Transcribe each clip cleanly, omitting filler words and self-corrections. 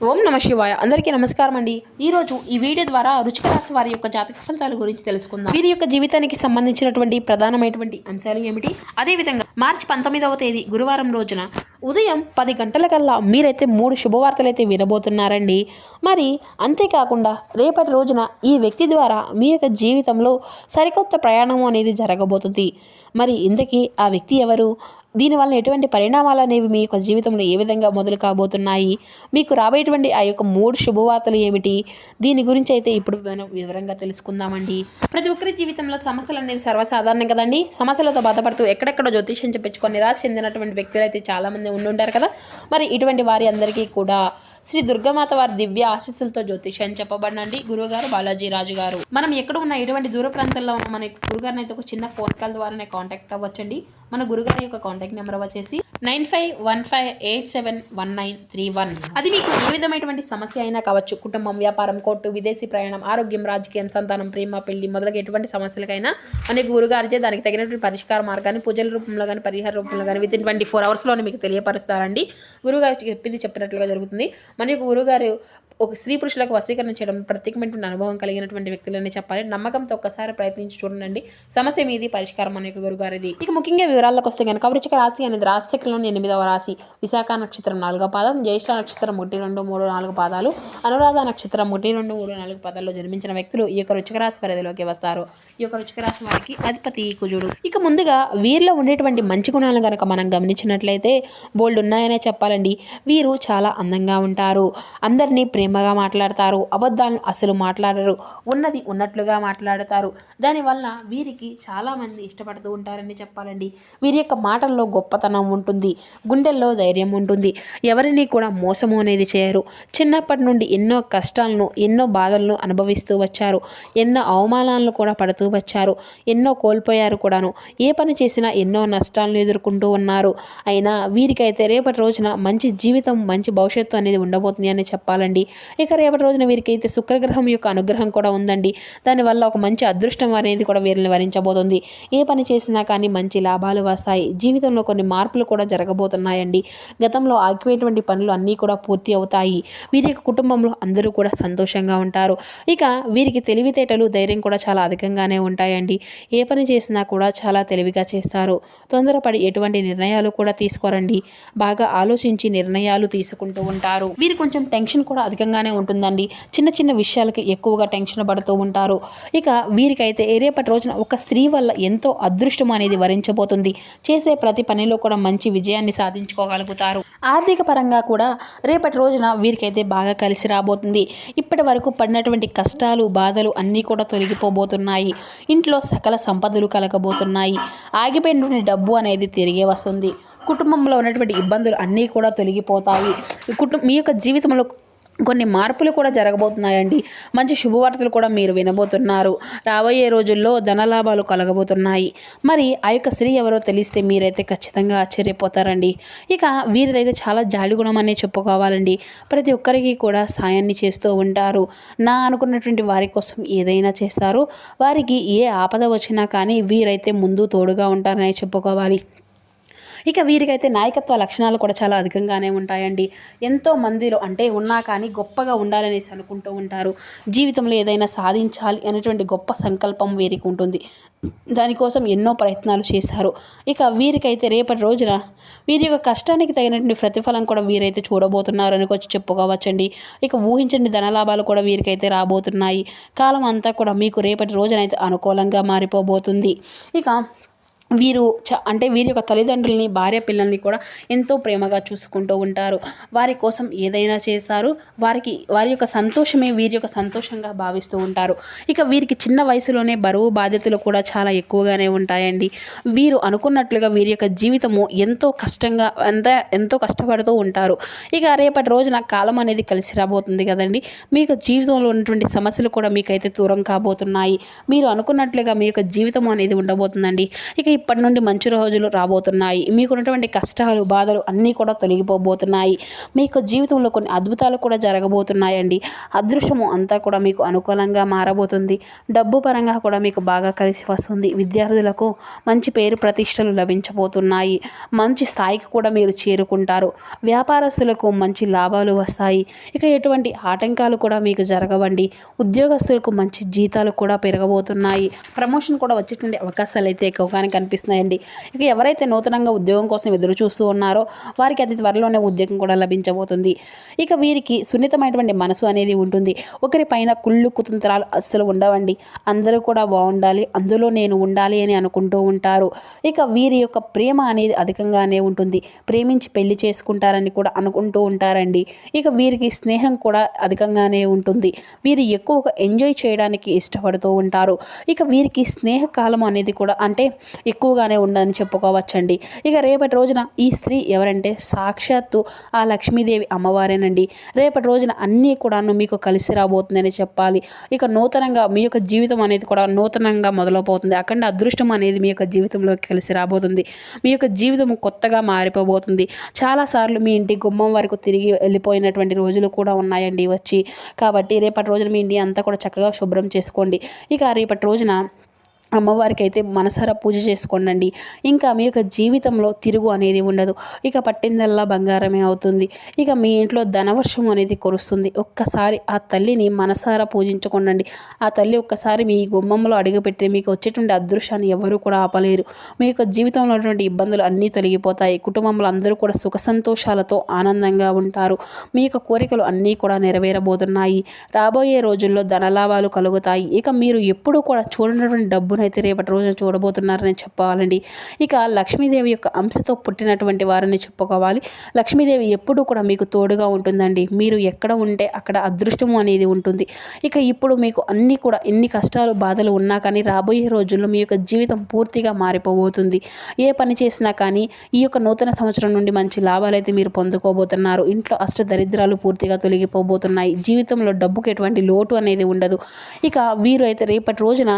ఓం నమ శివాయ. అందరికీ నమస్కారం అండి. ఈరోజు ఈ వీడియో ద్వారా వృశ్చిక రాశి వారి యొక్క జాతక ఫలితాల గురించి తెలుసుకుందాం. వీరి యొక్క జీవితానికి సంబంధించినటువంటి ప్రధానమైనటువంటి అంశాలు ఏమిటి, అదేవిధంగా మార్చి 19వ తేదీ గురువారం రోజున ఉదయం 10 గంటలకల్లా మీరైతే 3 శుభవార్తలు అయితే వినబోతున్నారండి. మరి అంతేకాకుండా రేపటి రోజున ఈ వ్యక్తి ద్వారా మీ యొక్క జీవితంలో సరికొత్త ప్రయాణం అనేది జరగబోతుంది. మరి ఇంతకీ ఆ వ్యక్తి ఎవరు, దీనివల్ల ఎటువంటి పరిణామాలు అనేవి మీ యొక్క జీవితంలో ఏ విధంగా మొదలు కాబోతున్నాయి, మీకు రాబోయేటువంటి ఆ యొక్క 3 శుభవార్తలు ఏమిటి, దీని గురించి అయితే ఇప్పుడు మనం వివరంగా తెలుసుకుందామండి. ప్రతి ఒక్కరి జీవితంలో సమస్యలు అనేవి సర్వసాధారణం కదండి. సమస్యలతో బాధపడుతూ ఎక్కడెక్కడో జ్యోతిష్యం చెప్పించుకొని నిరాశ చెందినటువంటి వ్యక్తులు అయితే చాలామంది ఉండుంటారు కదా. మరి ఇటువంటి వారి అందరికీ కూడా శ్రీ దుర్గామాత వారి దివ్య ఆశీస్సులతో జ్యోతిష్యం చెప్పబడినండి గురువుగారు బాలాజీ రాజు గారు. మనం ఎక్కడ ఉన్న ఎటువంటి దూర ప్రాంతాల్లో ఉన్న మన గురుగారిని అయితే ఒక చిన్న ఫోన్ కాల్ ద్వారానే కాంటాక్ట్ అవ్వచ్చండి. మన గురుగారి యొక్క కాంటాక్ట్ నెంబర్ వచ్చేసి 9515871931. అది మీకు ఏ విధమైనటువంటి సమస్య అయినా కావచ్చు, కుటుంబం, వ్యాపారం, కోర్టు, విదేశీ ప్రయాణం, ఆరోగ్యం, రాజకీయం, సంతానం, ప్రేమ, పెళ్లి మొదలగు ఎటువంటి సమస్యలకైనా మన గురుగారిచే దానికి తగినటువంటి పరిష్కార మార్గాన్ని పూజల రూపంలో కానీ పరిహార రూపంలో కానీ విత్ ఇన్ 24 అవర్స్లోనే మీకు తెలియపరుస్తారండి. గురుగారు చెప్పినట్లుగా జరుగుతుంది. మన యొక్క గురుగారు ఒక స్త్రీ పురుషులకు వశీకరణ చేయడం ప్రత్యేకమైనటువంటి అనుభవం కలిగినటువంటి వ్యక్తులని చెప్పాలి. నమ్మకంతో ఒక్కసారి ప్రయత్నించి చూడండి, సమస్య మీది పరిష్కారం మన యొక్క గురుగారిది. ఇక ముఖ్యంగా వివరాల్లోకి వస్తే కనుక వృశ్చిక రాశి అనేది రాశిచక్రంలోని 8వ రాశి. విశాఖ నక్షత్రం 4వ పాదం, జ్యేష్ఠ నక్షత్రం 1, 2, 3, 4 పాదాలు, అనురాధ నక్షత్రం 1, 2, 3, 4 పాదాల్లో జన్మించిన వ్యక్తులు ఈ యొక్క వృశ్చిక రాశి పరిధిలోకి వస్తారు. ఈ యొక్క వృశ్చిక రాశి వారికి అధిపతి కుజుడు. ఇక ముందుగా వీరిలో ఉండేటువంటి మంచి గుణాలను కనుక మనం గమనించినట్లయితే బోల్డ్ ఉన్నాయనే చెప్పాలండి. వీరు చాలా అందంగా ఉంటారు, అందరినీ ప్రేమగా మాట్లాడతారు, అబద్ధాలను అసలు మాట్లాడరు, ఉన్నది ఉన్నట్లుగా మాట్లాడతారు. దానివల్ల వీరికి చాలామంది ఇష్టపడుతూ ఉంటారని చెప్పాలండి. వీరి యొక్క మాటల్లో గొప్పతనం ఉంటుంది, గుండెల్లో ధైర్యం ఉంటుంది, ఎవరిని కూడా మోసము అనేది చేయరు. చిన్నప్పటి నుండి ఎన్నో కష్టాలను, ఎన్నో బాధలను అనుభవిస్తూ వచ్చారు, ఎన్నో అవమానాలను కూడా పడుతూ వచ్చారు, ఎన్నో కోల్పోయారు కూడాను. ఏ పని చేసినా ఎన్నో నష్టాలను ఎదుర్కొంటూ ఉన్నారు. అయినా వీరికైతే రేపటి రోజున మంచి జీవితం, మంచి భవిష్యత్తు అనేది ఉండబోతుంది అని చెప్పాలండి. ఇక రేపటి రోజున వీరికైతే శుక్రగ్రహం యొక్క అనుగ్రహం కూడా ఉందండి. దానివల్ల ఒక మంచి అదృష్టం అనేది కూడా వీరిని వరించబోతుంది. ఏ పని చేసినా కానీ మంచి లాభాలు వస్తాయి. జీవితంలో కొన్ని మార్పులు కూడా జరగబోతున్నాయండి. గతంలో ఆగిపోయేటువంటి పనులు అన్నీ కూడా పూర్తి అవుతాయి. వీరి యొక్క కుటుంబంలో అందరూ కూడా సంతోషంగా ఉంటారు. ఇక వీరికి తెలివితేటలు, ధైర్యం కూడా చాలా అధికంగానే ఉంటాయండి. ఏ పని చేసినా కూడా చాలా తెలివిగా చేస్తారు. తొందరపడి ఎటువంటి నిర్ణయాలు కూడా తీసుకోరండి. బాగా ఆలోచించి నిర్ణయాలు తీసుకుంటూ ఉంటారు. వీరు కొంచెం టెన్షన్ కూడా అధికంగానే ఉంటుందండి. చిన్న చిన్న విషయాలకి ఎక్కువగా టెన్షన్ పడుతూ ఉంటారు. ఇక వీరికైతే రేపటి రోజున ఒక స్త్రీ వల్ల ఎంతో అదృష్టం అనేది వరించబోతుంది. చేసే ప్రతి పనిలో కూడా మంచి విజయాన్ని సాధించుకోగలుగుతారు. ఆర్థిక పరంగా కూడా రేపటి రోజున వీరికైతే బాగా కలిసి రాబోతుంది. ఇప్పటి వరకు పడినటువంటి కష్టాలు, బాధలు అన్నీ కూడా తొలగిపోబోతున్నాయి. ఇంట్లో సకల సంపదలు కలగబోతున్నాయి. ఆగిపోయినటువంటి డబ్బు అనేది తిరిగి వస్తుంది. కుటుంబంలో ఉన్నటువంటి ఇబ్బందులు అన్నీ కూడా తొలగిపోతాయి. మీ యొక్క జీవితంలో కొన్ని మార్పులు కూడా జరగబోతున్నాయండి. మంచి శుభవార్తలు కూడా మీరు వినబోతున్నారు. రాబోయే రోజుల్లో ధనలాభాలు కలగబోతున్నాయి. మరి ఆ యొక్క స్త్రీ ఎవరో తెలిస్తే మీరైతే ఖచ్చితంగా ఆశ్చర్యపోతారండి. ఇక వీరిదైతే చాలా జాలిగుణం అనే చెప్పుకోవాలండి. ప్రతి ఒక్కరికి కూడా సాయాన్ని చేస్తూ ఉంటారు. నా అనుకున్నటువంటి వారి కోసం ఏదైనా చేస్తారు. వారికి ఏ ఆపద వచ్చినా కానీ వీరైతే ముందు తోడుగా ఉంటారని చెప్పుకోవాలి. ఇక వీరికైతే నాయకత్వ లక్షణాలు కూడా చాలా అధికంగానే ఉంటాయండి. ఎంతో మందిలో అంటే ఉన్నా కానీ గొప్పగా ఉండాలనేసి అనుకుంటూ ఉంటారు. జీవితంలో ఏదైనా సాధించాలి అనేటువంటి గొప్ప సంకల్పం వీరికి ఉంటుంది. దానికోసం ఎన్నో ప్రయత్నాలు చేశారు. ఇక వీరికైతే రేపటి రోజున వీరి యొక్క కష్టానికి తగినటువంటి ప్రతిఫలం కూడా వీరైతే చూడబోతున్నారు అని వచ్చి చెప్పుకోవచ్చండి. ఇక ఊహించండి ధనలాభాలు కూడా వీరికైతే రాబోతున్నాయి. కాలం అంతా కూడా మీకు రేపటి రోజునైతే అనుకూలంగా మారిపోబోతుంది. ఇక వీరు అంటే వీరి యొక్క తల్లిదండ్రులని, భార్య పిల్లల్ని కూడా ఎంతో ప్రేమగా చూసుకుంటూ ఉంటారు. వారి కోసం ఏదైనా చేస్తారు. వారి యొక్క సంతోషమే వీరి యొక్క సంతోషంగా భావిస్తూ ఉంటారు. ఇక వీరికి చిన్న వయసులోనే బరువు బాధ్యతలు కూడా చాలా ఎక్కువగానే ఉంటాయండి. వీరు అనుకున్నట్లుగా వీరి యొక్క జీవితము ఎంతో కష్టపడుతూ ఉంటారు. ఇక రేపటి రోజున కాలం అనేది కలిసి రాబోతుంది కదండి. మీ యొక్క జీవితంలో ఉన్నటువంటి సమస్యలు కూడా మీకైతే దూరం కాబోతున్నాయి. మీరు అనుకున్నట్లుగా మీ యొక్క జీవితం అనేది ఉండబోతుందండి. ఇక ఇప్పటి నుండి మంచి రోజులు రాబోతున్నాయి. మీకున్నటువంటి కష్టాలు బాధలు అన్నీ కూడా తొలగిపోబోతున్నాయి. మీకు జీవితంలో కొన్ని అద్భుతాలు కూడా జరగబోతున్నాయండి. అదృష్టము అంతా కూడా మీకు అనుకూలంగా మారబోతుంది. డబ్బు పరంగా కూడా మీకు బాగా కలిసి వస్తుంది. విద్యార్థులకు మంచి పేరు ప్రతిష్టలు లభించబోతున్నాయి. మంచి స్థాయికి కూడా మీరు చేరుకుంటారు. వ్యాపారస్తులకు మంచి లాభాలు వస్తాయి. ఇక ఎటువంటి ఆటంకాలు కూడా మీకు జరగవండి. ఉద్యోగస్తులకు మంచి జీతాలు కూడా పెరగబోతున్నాయి. ప్రమోషన్ కూడా వచ్చేటువంటి అవకాశాలు అయితే ఎక్కువగానే కనిపిస్తున్నాయండి. ఇక ఎవరైతే నూతనంగా ఉద్యోగం కోసం ఎదురు చూస్తూ ఉన్నారో వారికి అతి త్వరలోనే ఉద్యోగం కూడా లభించబోతుంది. ఇక వీరికి సున్నితమైనటువంటి మనసు అనేది ఉంటుంది. ఒకరిపైన కుళ్ళు కుతంత్రాలు అస్సలు ఉండవండి. అందరూ కూడా బాగుండాలి, అందులో నేను ఉండాలి అని అనుకుంటూ ఉంటారు. ఇక వీరి యొక్క ప్రేమ అనేది అధికంగానే ఉంటుంది. ప్రేమించి పెళ్లి చేసుకుంటారని కూడా అనుకుంటూ ఉంటారండి. ఇక వీరికి స్నేహం కూడా అధికంగానే ఉంటుంది. వీరు ఎక్కువగా ఎంజాయ్ చేయడానికి ఇష్టపడుతూ ఉంటారు. ఇక వీరికి స్నేహకాలం అనేది కూడా అంటే ఎక్కువగానే ఉందని చెప్పుకోవచ్చండి. ఇక రేపటి రోజున ఈ స్త్రీ ఎవరంటే సాక్షాత్తు ఆ లక్ష్మీదేవి అమ్మవారేనండి. రేపటి రోజున అన్నీ కూడాను మీకు కలిసి రాబోతుందని చెప్పాలి. ఇక నూతనంగా మీ యొక్క జీవితం అనేది కూడా నూతనంగా మొదలవుతుంది. అఖండ అదృష్టం అనేది మీ యొక్క జీవితంలోకి కలిసి రాబోతుంది. మీ యొక్క జీవితం కొత్తగా మారిపోబోతుంది. చాలాసార్లు మీ ఇంటి గుమ్మం వరకు తిరిగి వెళ్ళిపోయినటువంటి రోజులు కూడా ఉన్నాయండి వచ్చి. కాబట్టి రేపటి రోజున మీ ఇంటి అంతా కూడా చక్కగా శుభ్రం చేసుకోండి. ఇక రేపటి రోజున అమ్మవారికి అయితే మనసారా పూజ చేసుకోండి. ఇంకా మీ యొక్క జీవితంలో తిరుగు అనేది ఉండదు. ఇక పట్టిందల్లా బంగారమే అవుతుంది. ఇక మీ ఇంట్లో ధనవర్షం అనేది కురుస్తుంది. ఒక్కసారి ఆ తల్లిని మనసారా పూజించుకోండి. ఆ తల్లి ఒక్కసారి మీ గుమ్మంలో అడుగుపెడితే మీకు వచ్చేటువంటి అదృష్టాన్ని ఎవరు కూడా ఆపలేరు. మీ యొక్క జీవితంలో ఉన్నటువంటి ఇబ్బందులు అన్నీ తొలగిపోతాయి. కుటుంబంలో అందరూ కూడా సుఖ సంతోషాలతో ఆనందంగా ఉంటారు. మీ యొక్క కోరికలు అన్నీ కూడా నెరవేరబోతున్నాయి. రాబోయే రోజుల్లో ధనలాభాలు కలుగుతాయి. ఇక మీరు ఎప్పుడూ కూడా చూడనటువంటి డబ్బు అయితే రేపటి రోజున చూడబోతున్నారని చెప్పాలండి. ఇక లక్ష్మీదేవి యొక్క అంశతో పుట్టినటువంటి వారని చెప్పుకోవాలి. లక్ష్మీదేవి ఎప్పుడూ కూడా మీకు తోడుగా ఉంటుందండి. మీరు ఎక్కడ ఉంటే అక్కడ అదృష్టము అనేది ఉంటుంది. ఇక ఇప్పుడు మీకు అన్నీ కూడా ఎన్ని కష్టాలు బాధలు ఉన్నా కానీ రాబోయే రోజుల్లో మీ యొక్క జీవితం పూర్తిగా మారిపోబోతుంది. ఏ పని చేసినా కానీ ఈ యొక్క నూతన సంవత్సరం నుండి మంచి లాభాలు అయితే మీరు పొందుకోబోతున్నారు. ఇంట్లో అష్ట దరిద్రాలు పూర్తిగా తొలగిపోబోతున్నాయి. జీవితంలో డబ్బుకి ఎటువంటి లోటు అనేది ఉండదు. ఇక వీరు అయితే రేపటి రోజున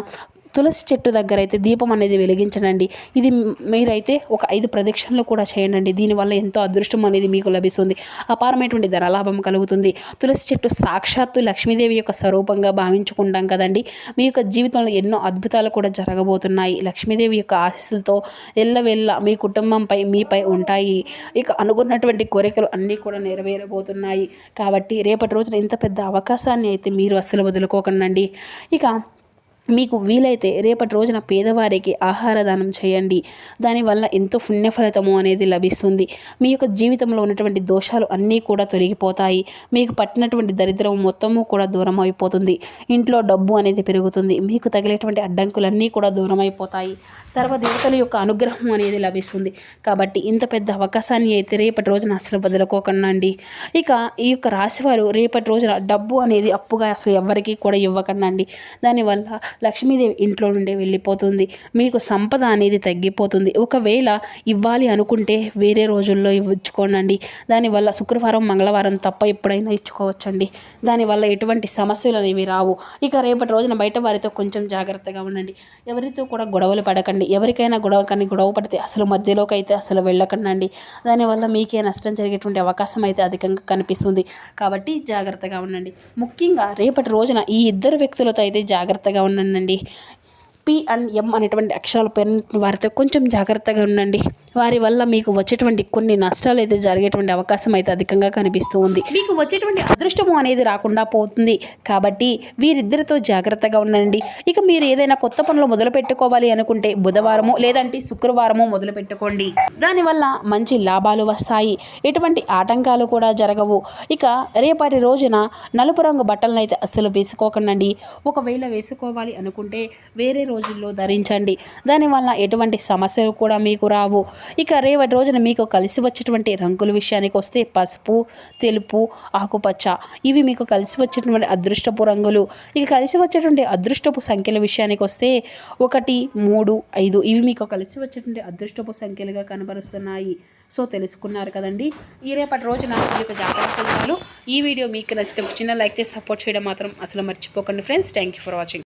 తులసి చెట్టు దగ్గర అయితే దీపం అనేది వెలిగించండి. ఇది మీరైతే ఒక 5 ప్రదక్షిణలు కూడా చేయండి. దీనివల్ల ఎంతో అదృష్టం అనేది మీకు లభిస్తుంది. అపారమైనటువంటి ధనలాభం కలుగుతుంది. తులసి చెట్టు సాక్షాత్తు లక్ష్మీదేవి యొక్క స్వరూపంగా భావించుకుంటాం కదండి. మీ యొక్క జీవితంలో ఎన్నో అద్భుతాలు కూడా జరగబోతున్నాయి. లక్ష్మీదేవి యొక్క ఆశీస్సులతో ఎల్లవెల్ల మీ కుటుంబంపై మీపై ఉంటాయి. ఇక అనుకున్నటువంటి కోరికలు అన్నీ కూడా నెరవేరబోతున్నాయి. కాబట్టి రేపటి రోజున ఇంత పెద్ద అవకాశాన్ని అయితే మీరు అస్సలు వదులుకోకండి. ఇక మీకు వీలైతే రేపటి రోజున పేదవారికి ఆహార దానం చేయండి. దానివల్ల ఎంతో పుణ్య ఫలితము అనేది లభిస్తుంది. మీ యొక్క జీవితంలో ఉన్నటువంటి దోషాలు అన్నీ కూడా తొలగిపోతాయి. మీకు పట్టినటువంటి దరిద్రం మొత్తము కూడా దూరం అయిపోతుంది. ఇంట్లో డబ్బు అనేది పెరుగుతుంది. మీకు తగిలేటువంటి అడ్డంకులన్నీ కూడా దూరం అయిపోతాయి. సర్వదేవతల యొక్క అనుగ్రహం అనేది లభిస్తుంది. కాబట్టి ఇంత పెద్ద అవకాశాన్ని అయితే రేపటి రోజున అసలు వదులుకోకండి. ఇక ఈ యొక్క రాశివారు రేపటి రోజున డబ్బు అనేది అప్పుగా అసలు ఎవరికి కూడా ఇవ్వకండి. దానివల్ల లక్ష్మీదేవి ఇంట్లో నుండే వెళ్ళిపోతుంది. మీకు సంపద అనేది తగ్గిపోతుంది. ఒకవేళ ఇవ్వాలి అనుకుంటే వేరే రోజుల్లో ఇచ్చుకోనండి. దానివల్ల శుక్రవారం మంగళవారం తప్ప ఎప్పుడైనా ఇచ్చుకోవచ్చండి. దానివల్ల ఎటువంటి సమస్యలు అనేవి రావు. ఇక రేపటి రోజున బయట వారితో కొంచెం జాగ్రత్తగా ఉండండి. ఎవరితో కూడా గొడవలు పడకండి. ఎవరికైనా గొడవ పడితే అసలు మధ్యలోకి అయితే అసలు వెళ్ళకండి. దానివల్ల మీకే నష్టం జరిగేటువంటి అవకాశం అయితే అధికంగా కనిపిస్తుంది. కాబట్టి జాగ్రత్తగా ఉండండి. ముఖ్యంగా రేపటి రోజున ఈ ఇద్దరు వ్యక్తులతో అయితే జాగ్రత్తగా ఉండండి. P and M అనేటువంటి అక్షరాలు పేరు వారితో కొంచెం జాగ్రత్తగా ఉండండి. వారి వల్ల మీకు వచ్చేటువంటి కొన్ని నష్టాలు అయితే జరిగేటువంటి అవకాశం అయితే అధికంగా కనిపిస్తూ ఉంది. మీకు వచ్చేటువంటి అదృష్టము అనేది రాకుండా పోతుంది. కాబట్టి వీరిద్దరితో జాగ్రత్తగా ఉండండి. ఇక మీరు ఏదైనా కొత్త పనులు మొదలు పెట్టుకోవాలి అనుకుంటే బుధవారము లేదంటే శుక్రవారము మొదలు పెట్టుకోండి. దానివల్ల మంచి లాభాలు వస్తాయి. ఎటువంటి ఆటంకాలు కూడా జరగవు. ఇక రేపటి రోజున నలుపు రంగు బట్టలను అయితే అస్సలు వేసుకోకండి. ఒకవేళ వేసుకోవాలి అనుకుంటే వేరే రోజుల్లో ధరించండి. దానివల్ల ఎటువంటి సమస్యలు కూడా మీకు రావు. ఇక రేపటి రోజున మీకు కలిసి వచ్చేటువంటి రంగుల విషయానికి వస్తే పసుపు, తెలుపు, ఆకుపచ్చ ఇవి మీకు కలిసి వచ్చేటువంటి అదృష్టపు రంగులు. ఇక కలిసి వచ్చేటువంటి అదృష్టపు సంఖ్యల విషయానికి వస్తే 1, 3, 5 ఇవి మీకు కలిసి వచ్చేటువంటి అదృష్టపు సంఖ్యలుగా కనబరుస్తున్నాయి. సో తెలుసుకున్నారు కదండి. ఈ రేపటి రోజున ఈ యొక్క జాతక ఫలితాలు. ఈ వీడియో మీకు నచ్చితే ఒక చిన్న లైక్ చేసి సపోర్ట్ చేయడం మాత్రం అసలు మర్చిపోకండి friends. Thank you for watching.